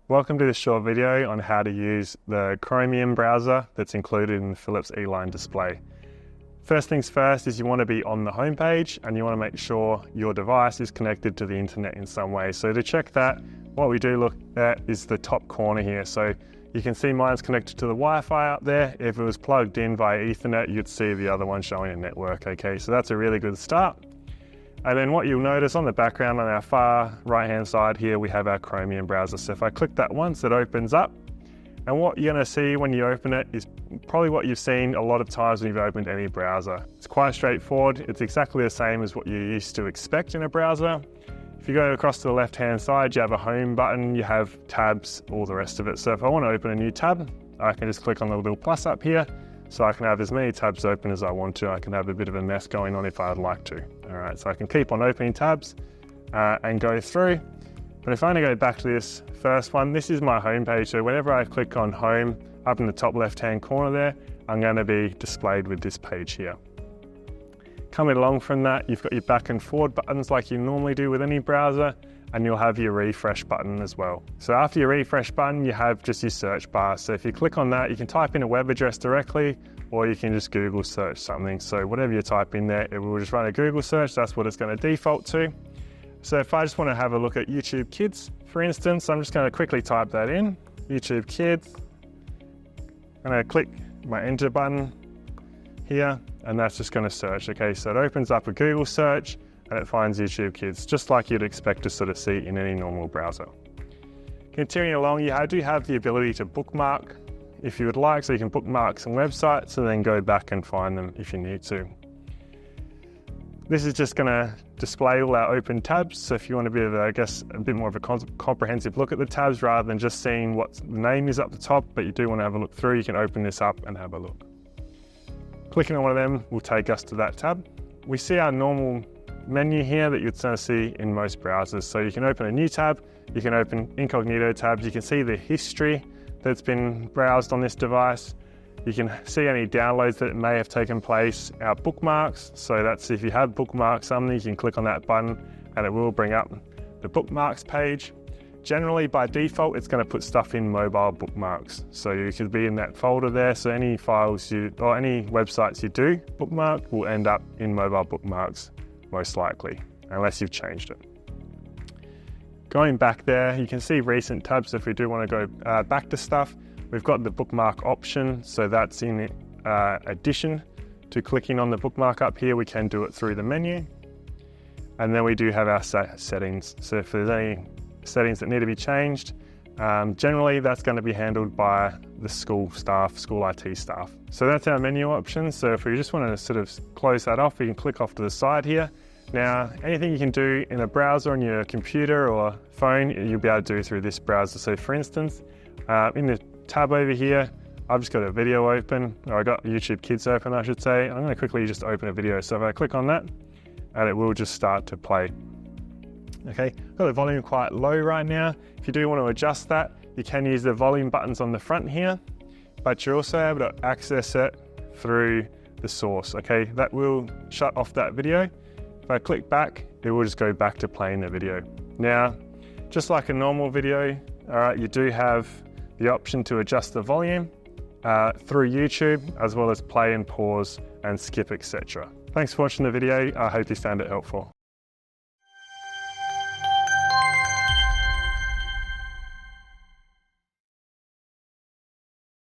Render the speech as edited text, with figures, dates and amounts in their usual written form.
Welcome to this short video on how to use the Chromium browser that's included in the Phillips E line display. First things first is you want to be on the home page and you want to make sure your device is connected to the internet in some way. So to check that, what we do look at is the top corner here. So you can see mine's connected to the Wi-Fi up there. If it was plugged in via Ethernet, you'd see the other one showing a network. Okay, so that's a really good start. And then what you'll notice on the background on our far right-hand side here, we have our Chromium browser. So if I click that once, it opens up. And what you're gonna see when you open it is probably what you've seen a lot of times when you've opened any browser. It's quite straightforward. It's exactly the same as what you used to expect in a browser. If you go across to the left-hand side, you have a home button, you have tabs, all the rest of it. So if I wanna open a new tab, I can just click on the little plus up here. So I can have as many tabs open as I want to. I can have a bit of a mess going on if I'd like to. All right, so I can keep on opening tabs and go through. But if I only go back to this first one, this is my home page. So whenever I click on home, up in the top left-hand corner there, I'm gonna be displayed with this page here. Coming along from that, you've got your back and forward buttons like you normally do with any browser, and you'll have your refresh button as well. So after your refresh button, you have just your search bar. So if you click on that, you can type in a web address directly, or you can just Google search something. So whatever you type in there, it will just run a Google search. That's what it's going to default to. So if I just want to have a look at YouTube Kids, for instance, I'm just going to quickly type that in, YouTube Kids. I'm going to click my enter button here, and that's just going to search. Okay, so it opens up a Google search, and it finds YouTube Kids, just like you'd expect to sort of see in any normal browser. Continuing along, you do have the ability to bookmark if you would like, so you can bookmark some websites and then go back and find them if you need to. This is just going to display all our open tabs, so if you want to be, I guess, a bit more of a comprehensive look at the tabs rather than just seeing what the name is up the top, but you do want to have a look through, you can open this up and have a look. Clicking on one of them will take us to that tab. We see our normal menu here that you'd see in most browsers. So you can open a new tab, you can open incognito tabs, you can see the history that's been browsed on this device, you can see any downloads that may have taken place, our bookmarks, so that's if you have bookmarked something, you can click on that button and it will bring up the bookmarks page. Generally by default, it's going to put stuff in mobile bookmarks. So you could be in that folder there, so any files or any websites you do bookmark will end up in mobile bookmarks, most likely, unless you've changed it. Going back there, you can see recent tabs. If we do want to go back to stuff, we've got the bookmark option. So that's in addition to clicking on the bookmark up here, we can do it through the menu. And then we do have our settings. So if there's any settings that need to be changed, generally that's going to be handled by the school IT staff. So that's our menu options. So if we just want to sort of close that off, we can click off to the side here. Now, anything you can do in a browser on your computer or phone, you'll be able to do through this browser. So for instance, in the tab over here, I've just got a video open, or I got YouTube Kids open, I should say. I'm going to quickly just open a video. So if I click on that, and it will just start to play. Okay, got the volume quite low right now. If you do want to adjust that, you can use the volume buttons on the front here, but you're also able to access it through the source. Okay, that will shut off that video. If I click back, it will just go back to playing the video. Now, just like a normal video, all right, you do have the option to adjust the volume through YouTube, as well as play and pause and skip, etc. Thanks for watching the video. I hope you found it helpful.